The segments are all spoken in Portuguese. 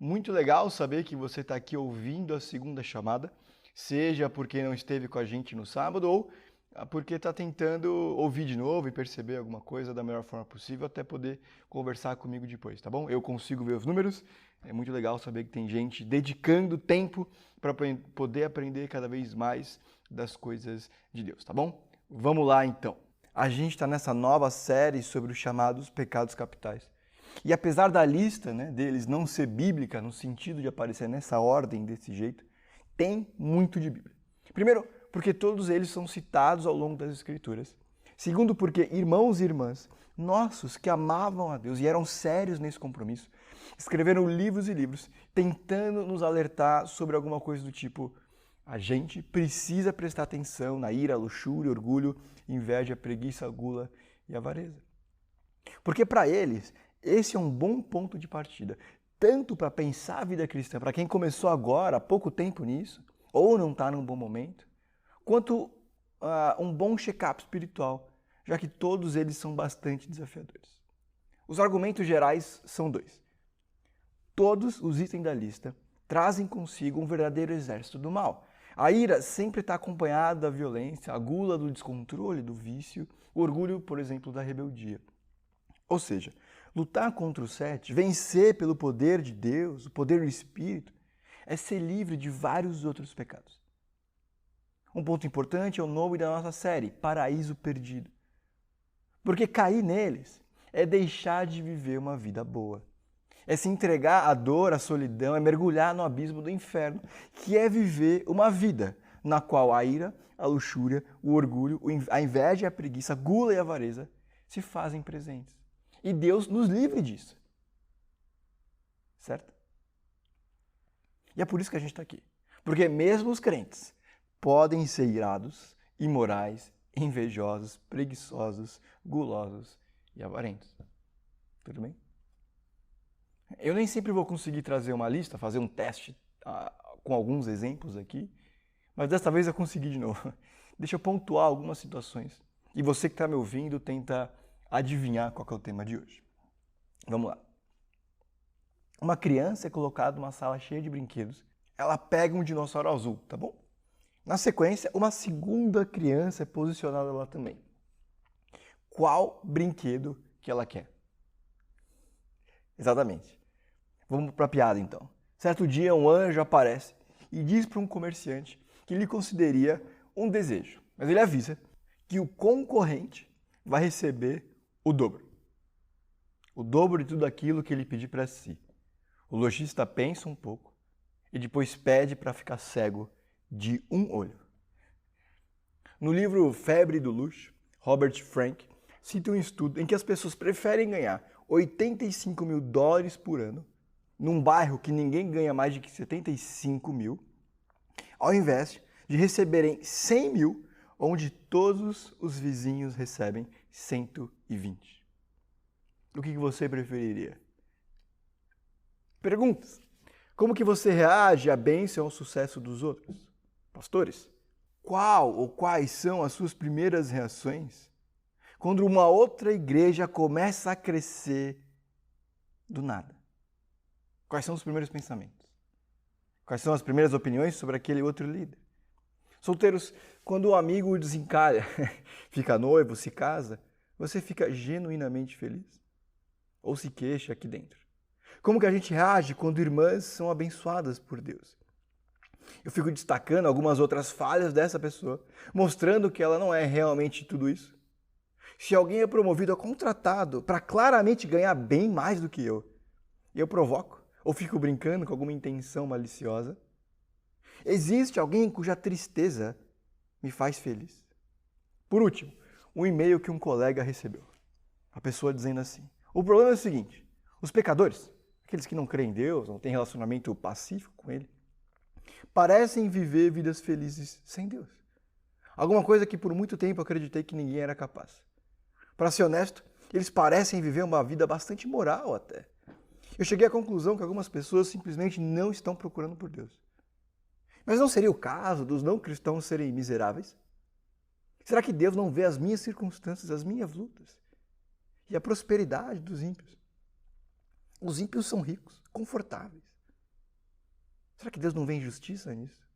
Muito legal saber que você está aqui ouvindo a segunda chamada, seja porque não esteve com a gente no sábado ou porque está tentando ouvir de novo e perceber alguma coisa da melhor forma possível até poder conversar comigo depois, tá bom? Eu consigo ver os números, é muito legal saber que tem gente dedicando tempo para poder aprender cada vez mais das coisas de Deus, tá bom? Vamos lá então. A gente está nessa nova série sobre os chamados pecados capitais. E apesar da lista, deles não ser bíblica, no sentido de aparecer nessa ordem, desse jeito, tem muito de Bíblia. Primeiro, porque todos eles são citados ao longo das Escrituras. Segundo, porque irmãos e irmãs nossos que amavam a Deus e eram sérios nesse compromisso, escreveram livros e livros tentando nos alertar sobre alguma coisa do tipo: a gente precisa prestar atenção na ira, luxúria, orgulho, inveja, preguiça, gula e avareza. Porque para eles, esse é um bom ponto de partida, tanto para pensar a vida cristã, para quem começou agora, há pouco tempo nisso, ou não está num bom momento, quanto um bom check-up espiritual, já que todos eles são bastante desafiadores. Os argumentos gerais são dois. Todos os itens da lista trazem consigo um verdadeiro exército do mal. A ira sempre está acompanhada da violência, a gula do descontrole, do vício, o orgulho, por exemplo, da rebeldia. Ou seja, lutar contra o 7, vencer pelo poder de Deus, o poder do Espírito, é ser livre de vários outros pecados. Um ponto importante é o nome da nossa série, Paraíso Perdido. Porque cair neles é deixar de viver uma vida boa. É se entregar à dor, à solidão, é mergulhar no abismo do inferno, que é viver uma vida na qual a ira, a luxúria, o orgulho, a inveja, a preguiça, a gula e a avareza se fazem presentes. E Deus nos livre disso. Certo? E é por isso que a gente está aqui. Porque mesmo os crentes podem ser irados, imorais, invejosos, preguiçosos, gulosos e avarentos. Tudo bem? Eu nem sempre vou conseguir trazer uma lista, fazer um teste com alguns exemplos aqui, mas desta vez eu consegui de novo. Deixa eu pontuar algumas situações. E você que está me ouvindo tenta adivinhar qual que é o tema de hoje. Vamos lá. Uma criança é colocada numa sala cheia de brinquedos. Ela pega um dinossauro azul, tá bom? Na sequência, uma segunda criança é posicionada lá também. Qual brinquedo que ela quer? Exatamente. Vamos para a piada então. Certo dia, um anjo aparece e diz para um comerciante que lhe concederia um desejo. Mas ele avisa que o concorrente vai receber o dobro. O dobro de tudo aquilo que ele pedir para si. O lojista pensa um pouco e depois pede para ficar cego de um olho. No livro Febre do Luxo, Robert Frank cita um estudo em que as pessoas preferem ganhar $85 mil por ano num bairro que ninguém ganha mais de 75 mil, ao invés de receberem 100 mil, onde todos os vizinhos recebem 120. O que você preferiria? Perguntas. Como que você reage à bênção e ao sucesso dos outros? Pastores, qual ou quais são as suas primeiras reações quando uma outra igreja começa a crescer do nada? Quais são os primeiros pensamentos? Quais são as primeiras opiniões sobre aquele outro líder? Solteiros, quando o amigo desencalha, fica noivo, se casa, você fica genuinamente feliz? Ou se queixa aqui dentro? Como que a gente reage quando irmãs são abençoadas por Deus? Eu fico destacando algumas outras falhas dessa pessoa, mostrando que ela não é realmente tudo isso. Se alguém é promovido a contratado para claramente ganhar bem mais do que eu provoco ou fico brincando com alguma intenção maliciosa? Existe alguém cuja tristeza me faz feliz? Por último, um e-mail que um colega recebeu. A pessoa dizendo assim: o problema é o seguinte, os pecadores, aqueles que não creem em Deus, não têm relacionamento pacífico com Ele, parecem viver vidas felizes sem Deus. Alguma coisa que por muito tempo acreditei que ninguém era capaz. Para ser honesto, eles parecem viver uma vida bastante moral até. Eu cheguei à conclusão que algumas pessoas simplesmente não estão procurando por Deus. Mas não seria o caso dos não cristãos serem miseráveis? Será que Deus não vê as minhas circunstâncias, as minhas lutas e a prosperidade dos ímpios? Os ímpios são ricos, confortáveis, Será que Deus não vê injustiça nisso?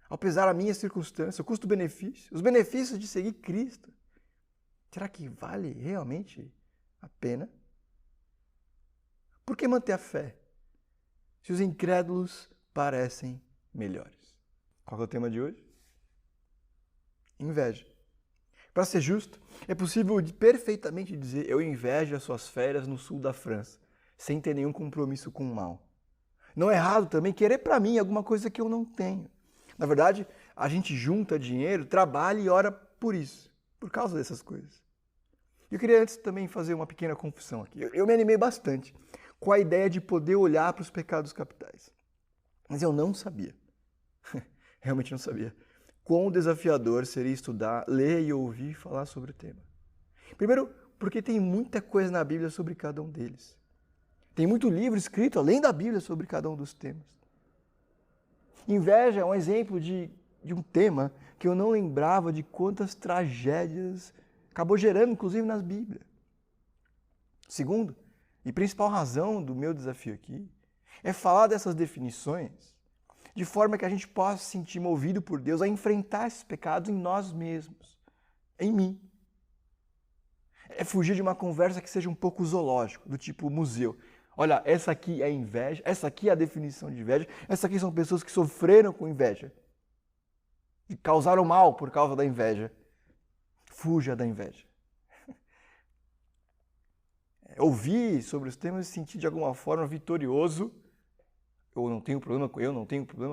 Ao pesar da minha circunstância, o custo-benefício, os benefícios de seguir Cristo, será que vale realmente a pena? Por que manter a fé se os incrédulos parecem melhores? Qual é o tema de hoje? Inveja. Para ser justo, é possível perfeitamente dizer eu invejo as suas férias no sul da França, sem ter nenhum compromisso com o mal. Não é errado também querer para mim alguma coisa que eu não tenho. Na verdade, a gente junta dinheiro, trabalha e ora por isso, por causa dessas coisas. Eu queria antes também fazer uma pequena confissão aqui. Eu me animei bastante com a ideia de poder olhar para os pecados capitais. Mas eu não sabia, realmente não sabia, quão desafiador seria estudar, ler e ouvir falar sobre o tema. Primeiro, porque tem muita coisa na Bíblia sobre cada um deles. Tem muito livro escrito, além da Bíblia, sobre cada um dos temas. Inveja é um exemplo de um tema que eu não lembrava de quantas tragédias acabou gerando, inclusive nas Bíblias. Segundo, e principal razão do meu desafio aqui, é falar dessas definições de forma que a gente possa se sentir movido por Deus a enfrentar esses pecados em nós mesmos, em mim. É fugir de uma conversa que seja um pouco zoológico, do tipo museu. Olha, essa aqui é inveja, essa aqui é a definição de inveja, essa aqui são pessoas que sofreram com inveja e causaram mal por causa da inveja. Fuja da inveja. Ouvir sobre os temas e se sentir de alguma forma vitorioso, eu não tenho problema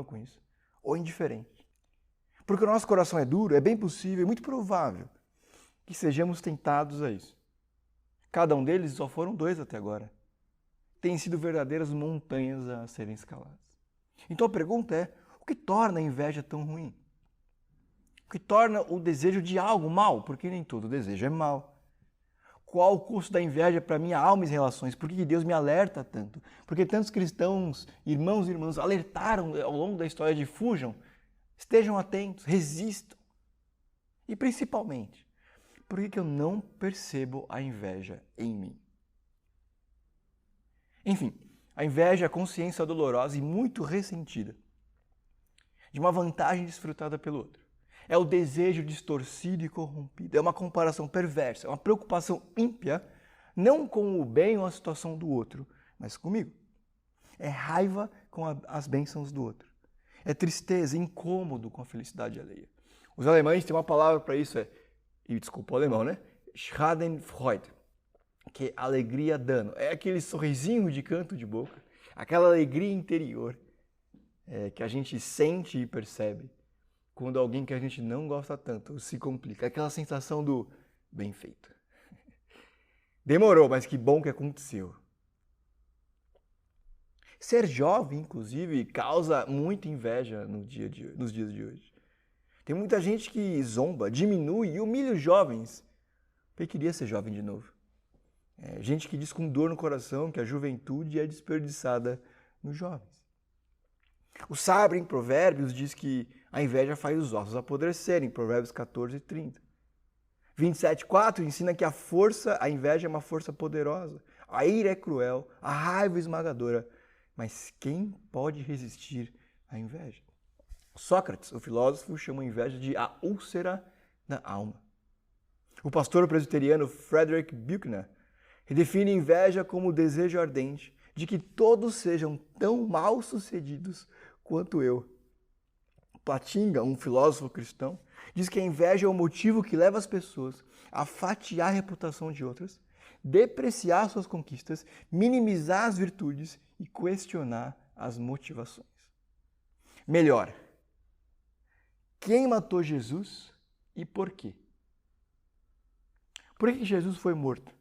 com isso, ou indiferente. Porque o nosso coração é duro, é bem possível, é muito provável que sejamos tentados a isso. Cada um deles, só foram 2 até agora, têm sido verdadeiras montanhas a serem escaladas. Então a pergunta é, o que torna a inveja tão ruim? O que torna o desejo de algo mal? Porque nem todo desejo é mal. Qual o custo da inveja para minha alma e relações? Por que Deus me alerta tanto? Porque tantos cristãos, irmãos e irmãs, alertaram ao longo da história de fujam, estejam atentos, resistam. E principalmente, por que eu não percebo a inveja em mim? Enfim, a inveja é a consciência dolorosa e muito ressentida de uma vantagem desfrutada pelo outro. É o desejo distorcido e corrompido. É uma comparação perversa, é uma preocupação ímpia, não com o bem ou a situação do outro, mas comigo. É raiva com as bênçãos do outro. É tristeza, incômodo com a felicidade alheia. Os alemães têm uma palavra para isso, e desculpa o alemão, né? Schadenfreude, que é alegria dano. É aquele sorrisinho de canto de boca, aquela alegria interior que a gente sente e percebe quando alguém que a gente não gosta tanto se complica. Aquela sensação do bem feito. Demorou, mas que bom que aconteceu. Ser jovem, inclusive, causa muita inveja nos dias de hoje. Tem muita gente que zomba, diminui e humilha os jovens porque queria ser jovem de novo. Gente que diz com dor no coração que a juventude é desperdiçada nos jovens. O sábio em Provérbios diz que a inveja faz os ossos apodrecerem, Provérbios 14:30. 27:4 ensina que a inveja é uma força poderosa, a ira é cruel, a raiva é esmagadora, mas quem pode resistir à inveja? Sócrates, o filósofo, chama a inveja de a úlcera da alma. O pastor presbiteriano Frederick Buechner redefine inveja como o desejo ardente de que todos sejam tão mal sucedidos quanto eu. Platinga, um filósofo cristão, diz que a inveja é o motivo que leva as pessoas a fatiar a reputação de outras, depreciar suas conquistas, minimizar as virtudes e questionar as motivações. Melhor, quem matou Jesus e por quê? Por que Jesus foi morto?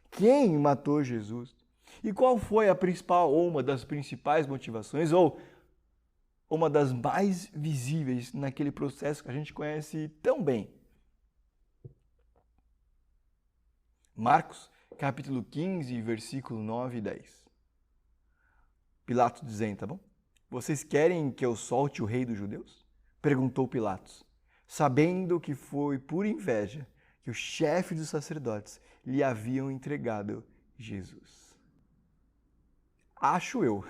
Quem matou Jesus? E qual foi a principal ou uma das principais motivações ou uma das mais visíveis naquele processo que a gente conhece tão bem? Marcos, capítulo 15, versículo 9 e 10. Pilatos dizendo, tá bom? Vocês querem que eu solte o rei dos judeus? Perguntou Pilatos, sabendo que foi por inveja que os chefes dos sacerdotes lhe haviam entregado Jesus. Acho eu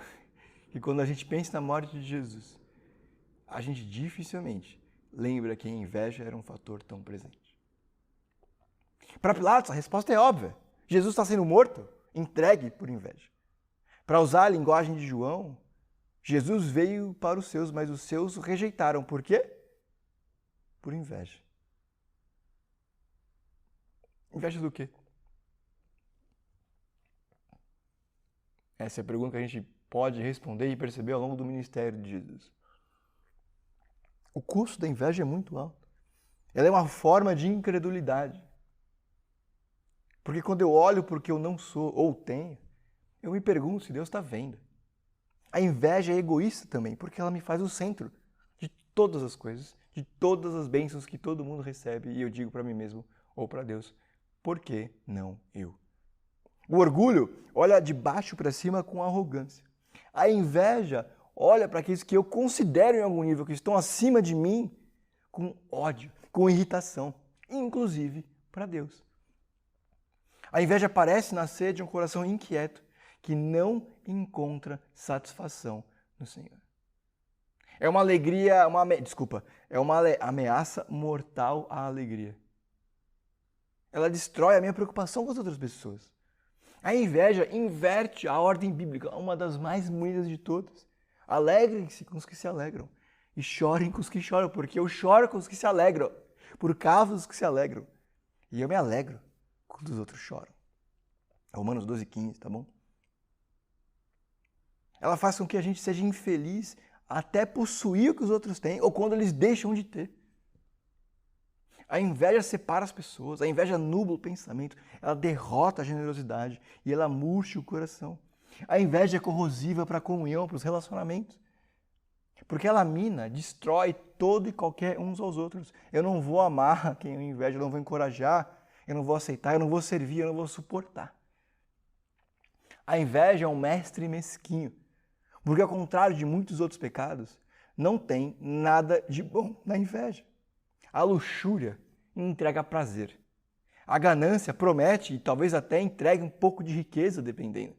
que quando a gente pensa na morte de Jesus, a gente dificilmente lembra que a inveja era um fator tão presente. Para Pilatos, a resposta é óbvia. Jesus está sendo morto, entregue por inveja. Para usar a linguagem de João, Jesus veio para os seus, mas os seus o rejeitaram. Por quê? Por inveja. Inveja do quê? Essa é a pergunta que a gente pode responder e perceber ao longo do ministério de Jesus. O custo da inveja é muito alto. Ela é uma forma de incredulidade. Porque quando eu olho porque eu não sou ou tenho, eu me pergunto se Deus está vendo. A inveja é egoísta também, porque ela me faz o centro de todas as coisas, de todas as bênçãos que todo mundo recebe, e eu digo para mim mesmo ou para Deus, por que não eu? O orgulho olha de baixo para cima com arrogância. A inveja olha para aqueles que eu considero em algum nível, que estão acima de mim, com ódio, com irritação, inclusive para Deus. A inveja parece nascer de um coração inquieto, que não encontra satisfação no Senhor. É uma alegria, é uma ameaça mortal à alegria. Ela destrói a minha preocupação com as outras pessoas. A inveja inverte a ordem bíblica, uma das mais bonitas de todas. Alegrem-se com os que se alegram e chorem com os que choram, porque eu choro com os que se alegram, por causa dos que se alegram. E eu me alegro quando os outros choram. Romanos 12:15, tá bom? Ela faz com que a gente seja infeliz até possuir o que os outros têm ou quando eles deixam de ter. A inveja separa as pessoas, a inveja nubla o pensamento, ela derrota a generosidade e ela murcha o coração. A inveja é corrosiva para a comunhão, para os relacionamentos. Porque ela mina, destrói todo e qualquer uns aos outros. Eu não vou amar quem eu invejo, eu não vou encorajar, eu não vou aceitar, eu não vou servir, eu não vou suportar. A inveja é um mestre mesquinho. Porque ao contrário de muitos outros pecados, não tem nada de bom na inveja. A luxúria entrega prazer. A ganância promete e talvez até entregue um pouco de riqueza, dependendo.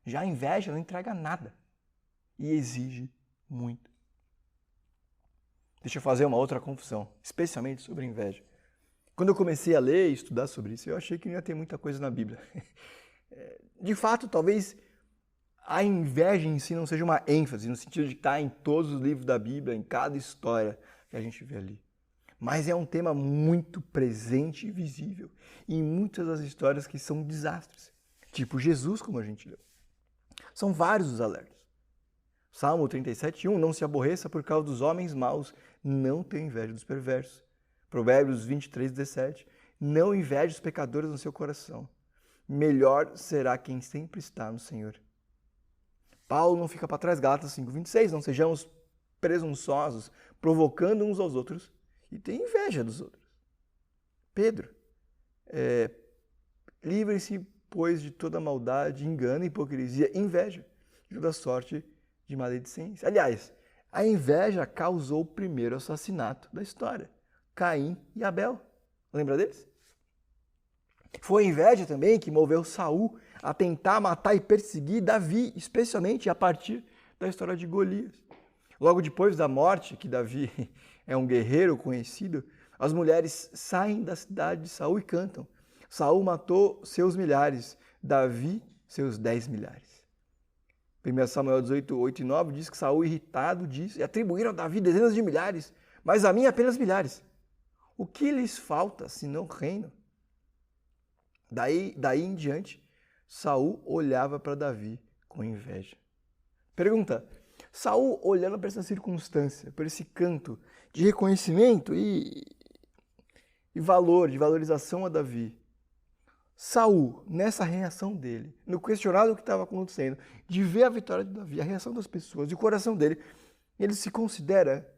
Já a inveja não entrega nada e exige muito. Deixa eu fazer uma outra confissão, especialmente sobre a inveja. Quando eu comecei a ler e estudar sobre isso, eu achei que não ia ter muita coisa na Bíblia. De fato, talvez a inveja em si não seja uma ênfase, no sentido de estar em todos os livros da Bíblia, em cada história que a gente vê ali. Mas é um tema muito presente e visível em muitas das histórias que são desastres. Tipo Jesus, como a gente leu. São vários os alertas. Salmo 37:1, não se aborreça por causa dos homens maus, não tenha inveja dos perversos. Provérbios 23:17, não inveje os pecadores no seu coração. Melhor será quem sempre está no Senhor. Paulo não fica para trás, Gálatas 5:26, não sejamos presunçosos, provocando uns aos outros e tem inveja dos outros. Pedro, livrem-se, pois, de toda maldade, engano, hipocrisia, inveja, de toda sorte de maledicência. Aliás, a inveja causou o primeiro assassinato da história, Caim e Abel. Lembra deles? Foi a inveja também que moveu Saul a tentar matar e perseguir Davi, especialmente a partir da história de Golias. Logo depois da morte, que Davi é um guerreiro conhecido, as mulheres saem da cidade de Saul e cantam. Saul matou seus milhares, Davi seus 10 milhares. 1 Samuel 18:8-9 diz que Saul, irritado, disse, e atribuíram a Davi dezenas de milhares, mas a mim apenas milhares. O que lhes falta, senão reino? Daí em diante, Saul olhava para Davi com inveja. Pergunta, Saul, olhando para essa circunstância, para esse canto de reconhecimento e valor, de valorização a Davi, Saul, nessa reação dele, no questionado do que estava acontecendo, de ver a vitória de Davi, a reação das pessoas e o coração dele, ele se considera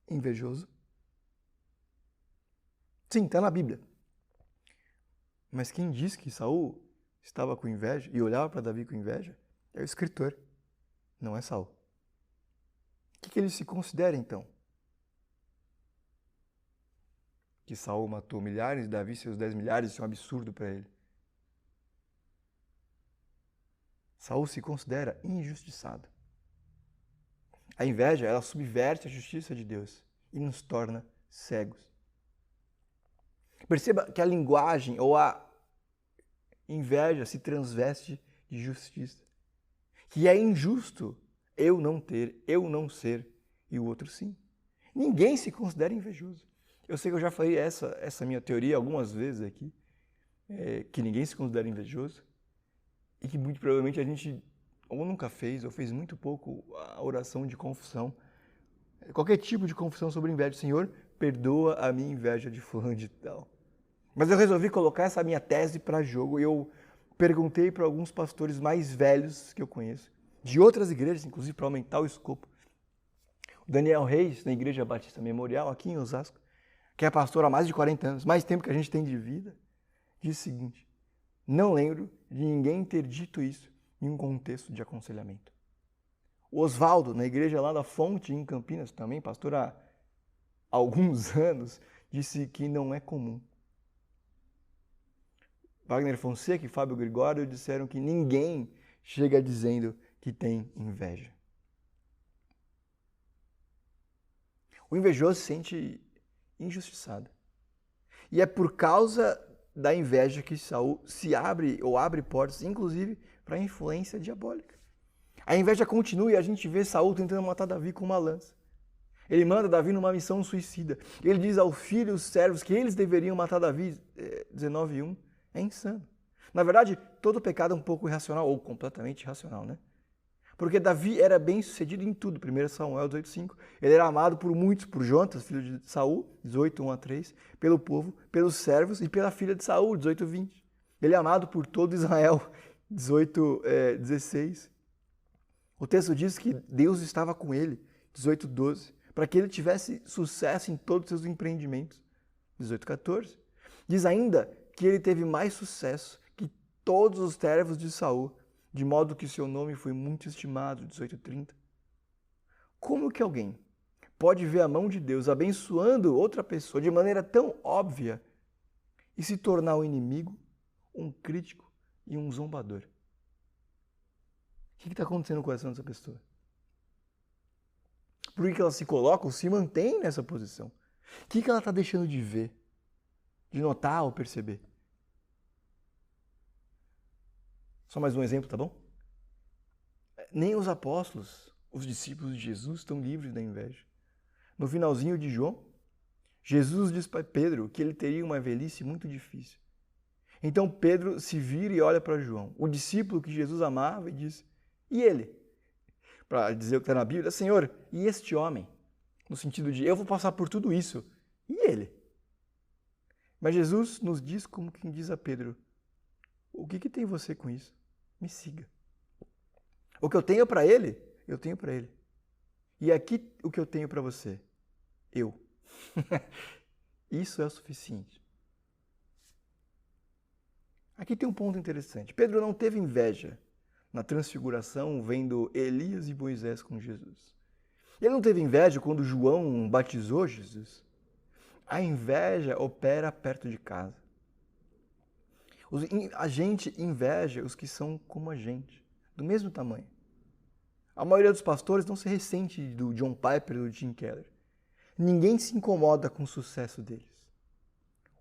invejoso? Sim, está na Bíblia. Mas quem diz que Saul estava com inveja e olhava para Davi com inveja é o escritor, não é Saul. O que ele se considera então? Que Saul matou milhares, Davi seus 10 milhares, isso é um absurdo para ele. Saul se considera injustiçado. A inveja, ela subverte a justiça de Deus e nos torna cegos. Perceba que a linguagem ou a inveja se transveste de justiça. Que é injusto eu não ter, eu não ser e o outro sim. Ninguém se considera invejoso. Eu sei que eu já falei essa minha teoria algumas vezes aqui, que ninguém se considera invejoso e que muito provavelmente a gente ou nunca fez, ou fez muito pouco a oração de confissão. Qualquer tipo de confissão sobre inveja. Senhor, perdoa a minha inveja de fulano de tal. Mas eu resolvi colocar essa minha tese para jogo e eu perguntei para alguns pastores mais velhos que eu conheço, de outras igrejas, inclusive para aumentar o escopo. O Daniel Reis, na Igreja Batista Memorial, aqui em Osasco, que é pastor há mais de 40 anos, mais tempo que a gente tem de vida, disse o seguinte: não lembro de ninguém ter dito isso em um contexto de aconselhamento. O Oswaldo, na igreja lá da Fonte, em Campinas, também pastor há alguns anos, disse que não é comum. Wagner Fonseca e Fábio Gregório disseram que ninguém chega dizendo que tem inveja. O invejoso se sente injustiçado. E é por causa da inveja que Saul se abre ou abre portas, inclusive, para a influência diabólica. A inveja continua e a gente vê Saul tentando matar Davi com uma lança. Ele manda Davi numa missão suicida. Ele diz ao filho e aos servos que eles deveriam matar Davi, 19:1. É insano. Na verdade, todo pecado é um pouco irracional, ou completamente irracional, né? Porque Davi era bem sucedido em tudo. 1 Samuel 18:5. Ele era amado por muitos, por Jonatas, filho de Saul, 18:1-3, pelo povo, pelos servos e pela filha de Saul, 18:20. Ele é amado por todo Israel, 18:16. O texto diz que Deus estava com ele, 18:12, para que ele tivesse sucesso em todos os seus empreendimentos, 18:14. Diz ainda que ele teve mais sucesso que todos os servos de Saul, de modo que seu nome foi muito estimado, 18:30. Como que alguém pode ver a mão de Deus abençoando outra pessoa de maneira tão óbvia e se tornar um inimigo, um crítico e um zombador? O que está acontecendo no coração dessa pessoa? Por que ela se coloca ou se mantém nessa posição? O que ela está deixando de ver, de notar ou perceber? Só mais um exemplo, tá bom? Nem os apóstolos, os discípulos de Jesus, estão livres da inveja. No finalzinho de João, Jesus diz para Pedro que ele teria uma velhice muito difícil. Então Pedro se vira e olha para João, o discípulo que Jesus amava, e diz: e ele? Para dizer o que está na Bíblia: Senhor, e este homem? No sentido de, eu vou passar por tudo isso. E ele? Mas Jesus nos diz como quem diz a Pedro: o que tem você com isso? Me siga. O que eu tenho para ele, eu tenho para ele. E aqui o que eu tenho para você, eu. Isso é o suficiente. Aqui tem um ponto interessante. Pedro não teve inveja na transfiguração vendo Elias e Moisés com Jesus. Ele não teve inveja quando João batizou Jesus. A inveja opera perto de casa. A gente inveja os que são como a gente, do mesmo tamanho. A maioria dos pastores não se ressente do John Piper ou do Tim Keller. Ninguém se incomoda com o sucesso deles.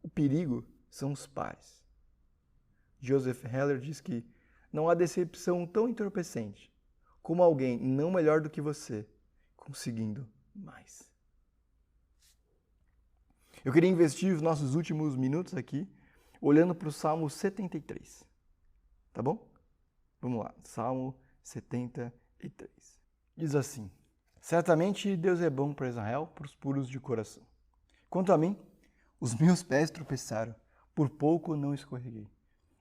O perigo são os pares. Joseph Heller diz que não há decepção tão entorpecente como alguém não melhor do que você conseguindo mais. Eu queria investir os nossos últimos minutos aqui olhando para o Salmo 73. Tá bom? Vamos lá. Salmo 73. Diz assim: certamente Deus é bom para Israel, para os puros de coração. Quanto a mim, os meus pés tropeçaram, por pouco não escorreguei,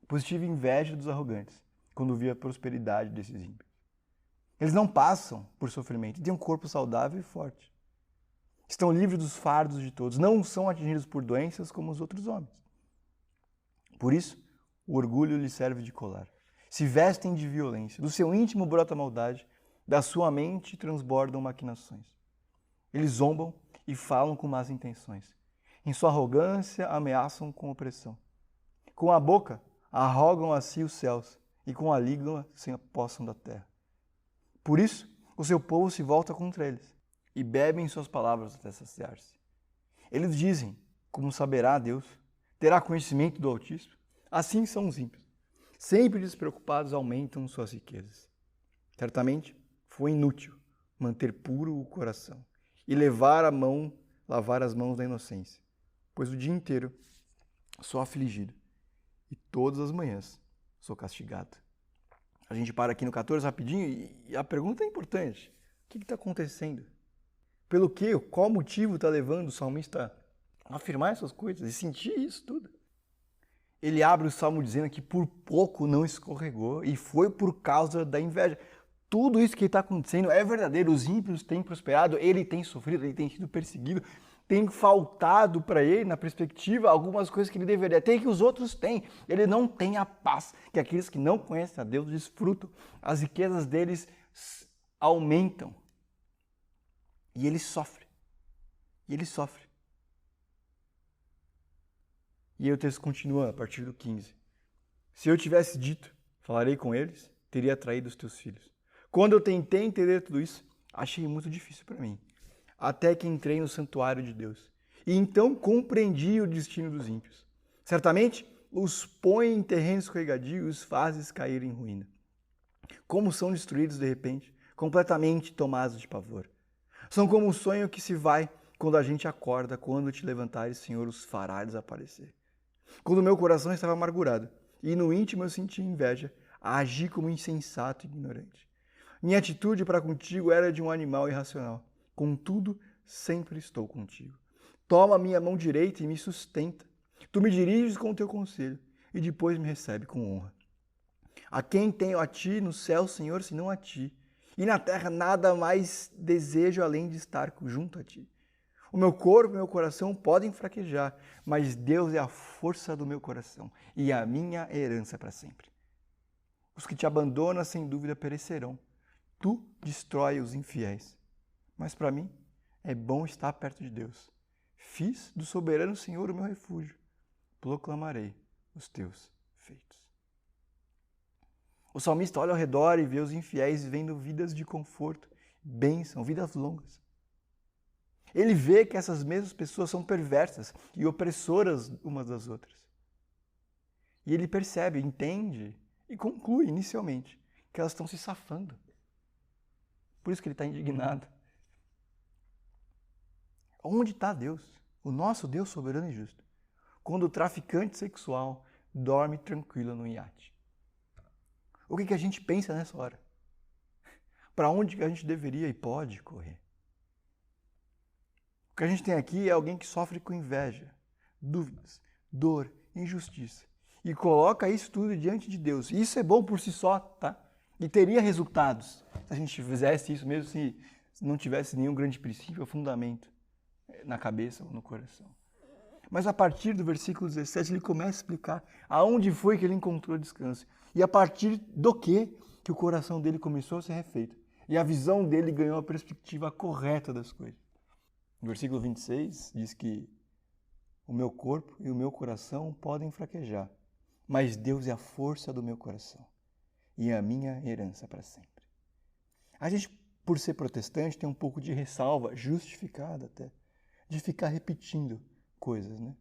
pois tive inveja dos arrogantes, quando vi a prosperidade desses ímpios. Eles não passam por sofrimento, têm um corpo saudável e forte. Estão livres dos fardos de todos, não são atingidos por doenças como os outros homens. Por isso, o orgulho lhes serve de colar. Se vestem de violência, do seu íntimo brota a maldade, da sua mente transbordam maquinações. Eles zombam e falam com más intenções. Em sua arrogância, ameaçam com opressão. Com a boca, arrogam a si os céus e com a língua se apossam da terra. Por isso, o seu povo se volta contra eles e bebem suas palavras até saciar-se. Eles dizem, como saberá Deus, terá conhecimento do Altíssimo? Assim são os ímpios. Sempre despreocupados aumentam suas riquezas. Certamente foi inútil manter puro o coração e lavar as mãos da inocência, pois o dia inteiro sou afligido e todas as manhãs sou castigado. A gente para aqui no 14 rapidinho e a pergunta é importante. O que está acontecendo? Pelo quê? Qual motivo está levando o salmista a afirmar essas coisas e sentir isso tudo? Ele abre o salmo dizendo que por pouco não escorregou e foi por causa da inveja. Tudo isso que está acontecendo é verdadeiro. Os ímpios têm prosperado, ele tem sofrido, ele tem sido perseguido, tem faltado para ele, na perspectiva, algumas coisas que ele deveria ter e que os outros têm. Ele não tem a paz que aqueles que não conhecem a Deus desfrutam. As riquezas deles aumentam. E ele sofre. E ele sofre. E aí o texto continua a partir do 15. Se eu tivesse dito, falarei com eles, teria traído os teus filhos. Quando eu tentei entender tudo isso, achei muito difícil para mim. Até que entrei no santuário de Deus. E então compreendi o destino dos ímpios. Certamente, os põe em terreno escorregadio e os fazes cair em ruína. Como são destruídos de repente, completamente tomados de pavor. São como um sonho que se vai quando a gente acorda, quando te levantares, Senhor, os fará desaparecer. Quando meu coração estava amargurado e no íntimo eu sentia inveja, agi como insensato e ignorante. Minha atitude para contigo era de um animal irracional. Contudo, sempre estou contigo. Toma a minha mão direita e me sustenta. Tu me diriges com o teu conselho e depois me recebe com honra. A quem tenho a ti no céu, Senhor, senão a ti? E na terra nada mais desejo além de estar junto a ti. O meu corpo e meu coração podem fraquejar, mas Deus é a força do meu coração e a minha herança para sempre. Os que te abandonam, sem dúvida, perecerão. Tu destrói os infiéis. Mas para mim é bom estar perto de Deus. Fiz do soberano Senhor o meu refúgio. Proclamarei os teus feitos. O salmista olha ao redor e vê os infiéis vivendo vidas de conforto, bênção, vidas longas. Ele vê que essas mesmas pessoas são perversas e opressoras umas das outras. E ele percebe, entende e conclui inicialmente que elas estão se safando. Por isso que ele está indignado. Onde está Deus? O nosso Deus soberano e justo. Quando o traficante sexual dorme tranquilo no iate. O que a gente pensa nessa hora? Para onde a gente deveria e pode correr? O que a gente tem aqui é alguém que sofre com inveja, dúvidas, dor, injustiça. E coloca isso tudo diante de Deus. E isso é bom por si só, tá? E teria resultados se a gente fizesse isso mesmo se não tivesse nenhum grande princípio ou fundamento na cabeça ou no coração. Mas a partir do versículo 17 ele começa a explicar aonde foi que ele encontrou descanso. E a partir do que o coração dele começou a ser refeito. E a visão dele ganhou a perspectiva correta das coisas. No versículo 26 diz que o meu corpo e o meu coração podem fraquejar, mas Deus é a força do meu coração e a minha herança para sempre. A gente, por ser protestante, tem um pouco de ressalva, justificada até, de ficar repetindo coisas, né?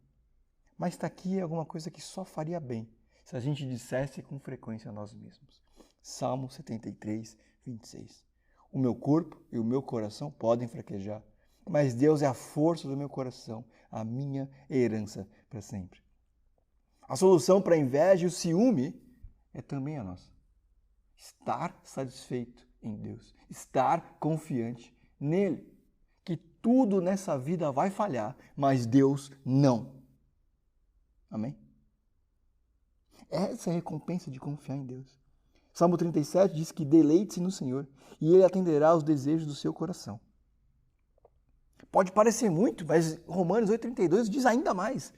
Mas está aqui alguma coisa que só faria bem se a gente dissesse com frequência a nós mesmos. Salmo 73, 26. O meu corpo e o meu coração podem fraquejar, mas Deus é a força do meu coração, a minha herança para sempre. A solução para a inveja e o ciúme é também a nossa. Estar satisfeito em Deus, estar confiante nele, que tudo nessa vida vai falhar, mas Deus não. Amém? Essa é a recompensa de confiar em Deus. Salmo 37 diz que deleite-se no Senhor e Ele atenderá aos desejos do seu coração. Pode parecer muito, mas Romanos 8,32 diz ainda mais.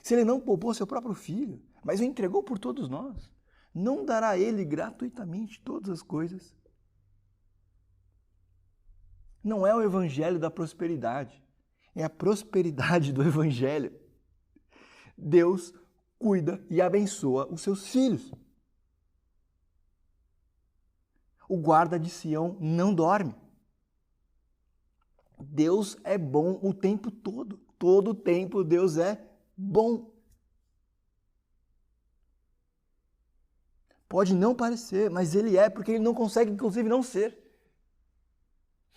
Se Ele não poupou seu próprio Filho, mas o entregou por todos nós, não dará a Ele gratuitamente todas as coisas? Não é o evangelho da prosperidade, é a prosperidade do evangelho. Deus cuida e abençoa os seus filhos. O guarda de Sião não dorme. Deus é bom o tempo todo. Todo o tempo Deus é bom. Pode não parecer, mas Ele é, porque Ele não consegue, inclusive, não ser.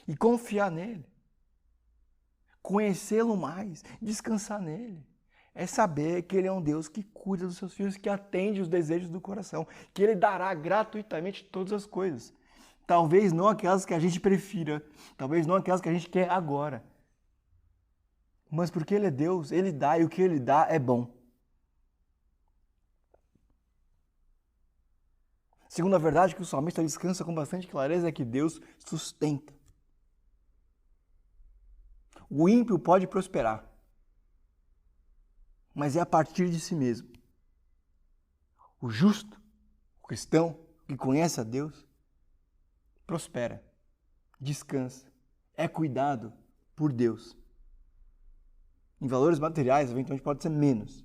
E confiar nele. Conhecê-lo mais, descansar nele. É saber que Ele é um Deus que cuida dos seus filhos, que atende os desejos do coração, que Ele dará gratuitamente todas as coisas. Talvez não aquelas que a gente prefira, talvez não aquelas que a gente quer agora. Mas porque Ele é Deus, Ele dá e o que Ele dá é bom. Segunda verdade que o salmista descansa com bastante clareza é que Deus sustenta. O ímpio pode prosperar, mas é a partir de si mesmo. O justo, o cristão, que conhece a Deus, prospera, descansa, é cuidado por Deus. Em valores materiais, eventualmente pode ser menos.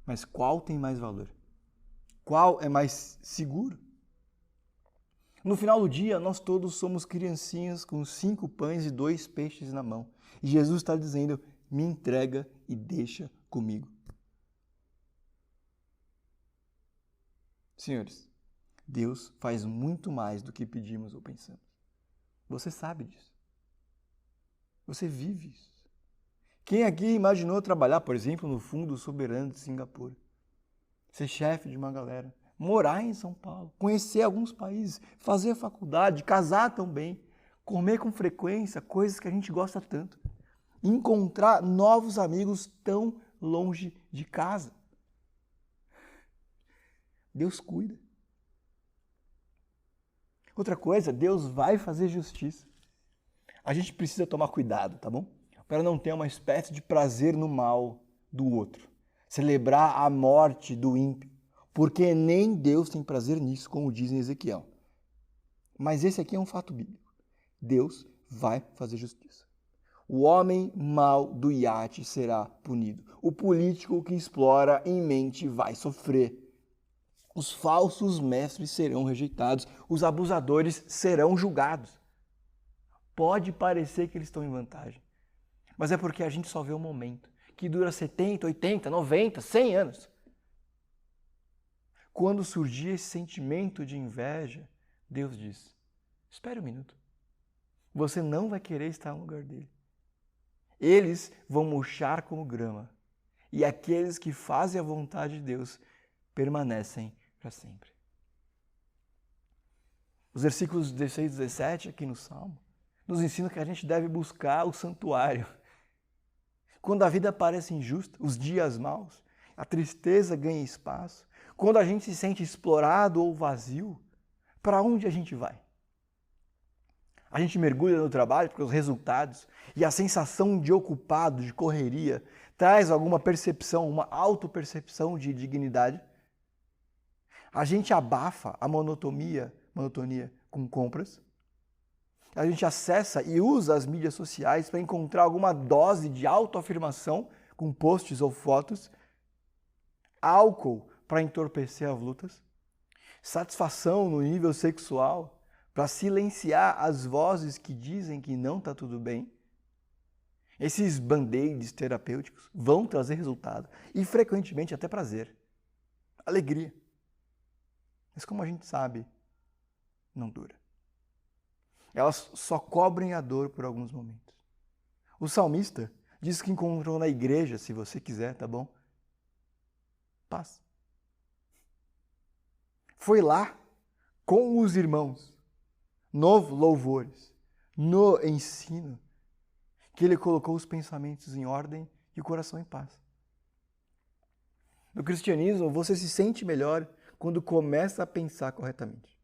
Mas qual tem mais valor? Qual é mais seguro? No final do dia, nós todos somos criancinhas com 5 pães e 2 peixes na mão. E Jesus está dizendo, me entrega e deixa comigo. Senhores, Deus faz muito mais do que pedimos ou pensamos. Você sabe disso. Você vive isso. Quem aqui imaginou trabalhar, por exemplo, no Fundo Soberano de Singapura? Ser chefe de uma galera, morar em São Paulo, conhecer alguns países, fazer faculdade, casar também, comer com frequência coisas que a gente gosta tanto, encontrar novos amigos tão longe de casa. Deus cuida. Outra coisa, Deus vai fazer justiça. A gente precisa tomar cuidado, tá bom? Para não ter uma espécie de prazer no mal do outro. Celebrar a morte do ímpio, porque nem Deus tem prazer nisso, como diz em Ezequiel. Mas esse aqui é um fato bíblico. Deus vai fazer justiça. O homem mau do iate será punido. O político que explora em mente vai sofrer. Os falsos mestres serão rejeitados. Os abusadores serão julgados. Pode parecer que eles estão em vantagem, mas é porque a gente só vê o momento, que dura 70, 80, 90, 100 anos. Quando surgir esse sentimento de inveja, Deus diz, espere um minuto. Você não vai querer estar no lugar dele. Eles vão murchar como grama. E aqueles que fazem a vontade de Deus permanecem para sempre. Os versículos 16 e 17 aqui no Salmo nos ensinam que a gente deve buscar o santuário. Quando a vida parece injusta, os dias maus, a tristeza ganha espaço, quando a gente se sente explorado ou vazio, para onde a gente vai? A gente mergulha no trabalho porque os resultados e a sensação de ocupado, de correria, traz alguma percepção, uma autopercepção de dignidade. A gente abafa a monotonia com compras. A gente acessa e usa as mídias sociais para encontrar alguma dose de autoafirmação com posts ou fotos, álcool para entorpecer as lutas, satisfação no nível sexual para silenciar as vozes que dizem que não está tudo bem. Esses band-aids terapêuticos vão trazer resultado e frequentemente até prazer, alegria. Mas como a gente sabe, não dura. Elas só cobrem a dor por alguns momentos. O salmista diz que encontrou na igreja, se você quiser, tá bom? Paz. Foi lá, com os irmãos, no louvores, no ensino, que ele colocou os pensamentos em ordem e o coração em paz. No cristianismo, você se sente melhor quando começa a pensar corretamente.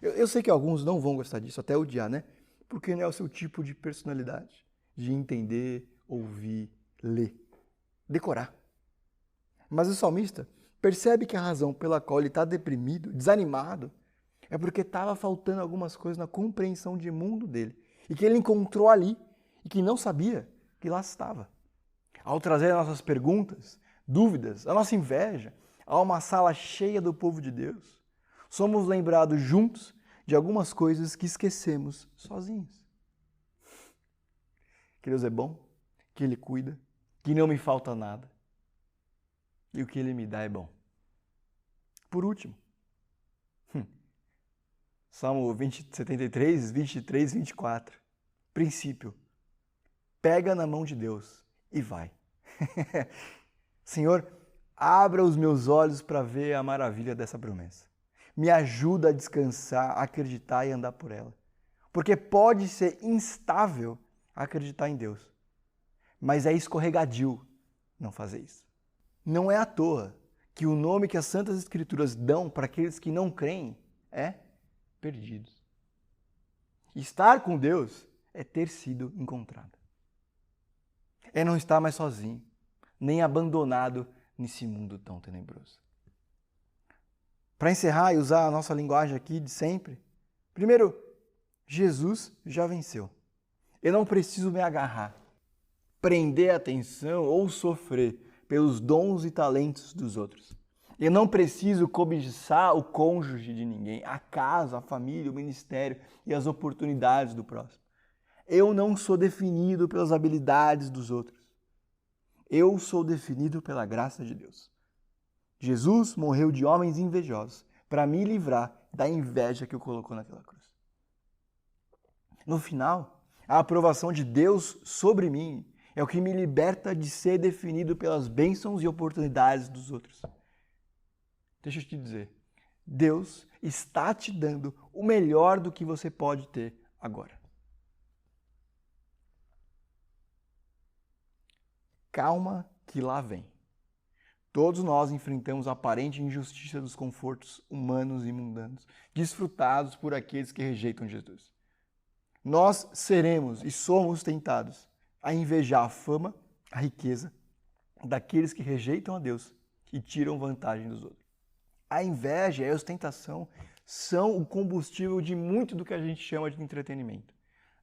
Eu sei que alguns não vão gostar disso, até odiar, né? Porque não é o seu tipo de personalidade, de entender, ouvir, ler, decorar. Mas o salmista percebe que a razão pela qual ele está deprimido, desanimado, é porque estava faltando algumas coisas na compreensão de mundo dele. E que ele encontrou ali e que não sabia que lá estava. Ao trazer as nossas perguntas, dúvidas, a nossa inveja a uma sala cheia do povo de Deus, somos lembrados juntos de algumas coisas que esquecemos sozinhos. Que Deus é bom, que Ele cuida, que não me falta nada e o que Ele me dá é bom. Por último, Salmo 73, 23, 24. Princípio. Pega na mão de Deus e vai. Senhor, abra os meus olhos para ver a maravilha dessa promessa. Me ajuda a descansar, a acreditar e andar por ela. Porque pode ser instável acreditar em Deus, mas é escorregadio não fazer isso. Não é à toa que o nome que as Santas Escrituras dão para aqueles que não creem é perdidos. Estar com Deus é ter sido encontrado. É não estar mais sozinho, nem abandonado nesse mundo tão tenebroso. Para encerrar e usar a nossa linguagem aqui de sempre, primeiro, Jesus já venceu. Eu não preciso me agarrar, prender a atenção ou sofrer pelos dons e talentos dos outros. Eu não preciso cobiçar o cônjuge de ninguém, a casa, a família, o ministério e as oportunidades do próximo. Eu não sou definido pelas habilidades dos outros. Eu sou definido pela graça de Deus. Jesus morreu de homens invejosos para me livrar da inveja que o colocou naquela cruz. No final, a aprovação de Deus sobre mim é o que me liberta de ser definido pelas bênçãos e oportunidades dos outros. Deixa eu te dizer, Deus está te dando o melhor do que você pode ter agora. Calma que lá vem. Todos nós enfrentamos a aparente injustiça dos confortos humanos e mundanos, desfrutados por aqueles que rejeitam Jesus. Nós seremos e somos tentados a invejar a fama, a riqueza daqueles que rejeitam a Deus e tiram vantagem dos outros. A inveja e a ostentação são o combustível de muito do que a gente chama de entretenimento.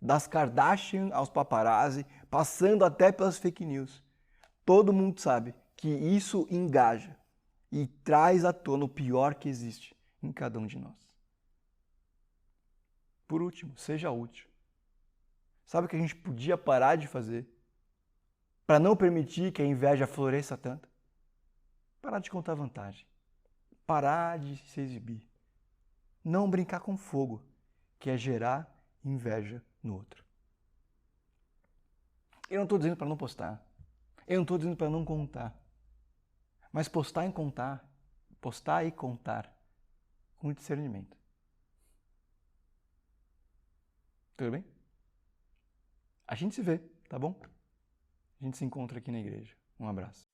Das Kardashian aos paparazzi, passando até pelas fake news. Todo mundo sabe que isso engaja e traz à tona o pior que existe em cada um de nós. Por último, seja útil. Sabe o que a gente podia parar de fazer para não permitir que a inveja floresça tanto? Parar de contar vantagem. Parar de se exibir. Não brincar com fogo, que é gerar inveja no outro. Eu não estou dizendo para não postar. Eu não estou dizendo para não contar. Mas postar e contar com discernimento. Tudo bem? A gente se vê, tá bom? A gente se encontra aqui na igreja. Um abraço.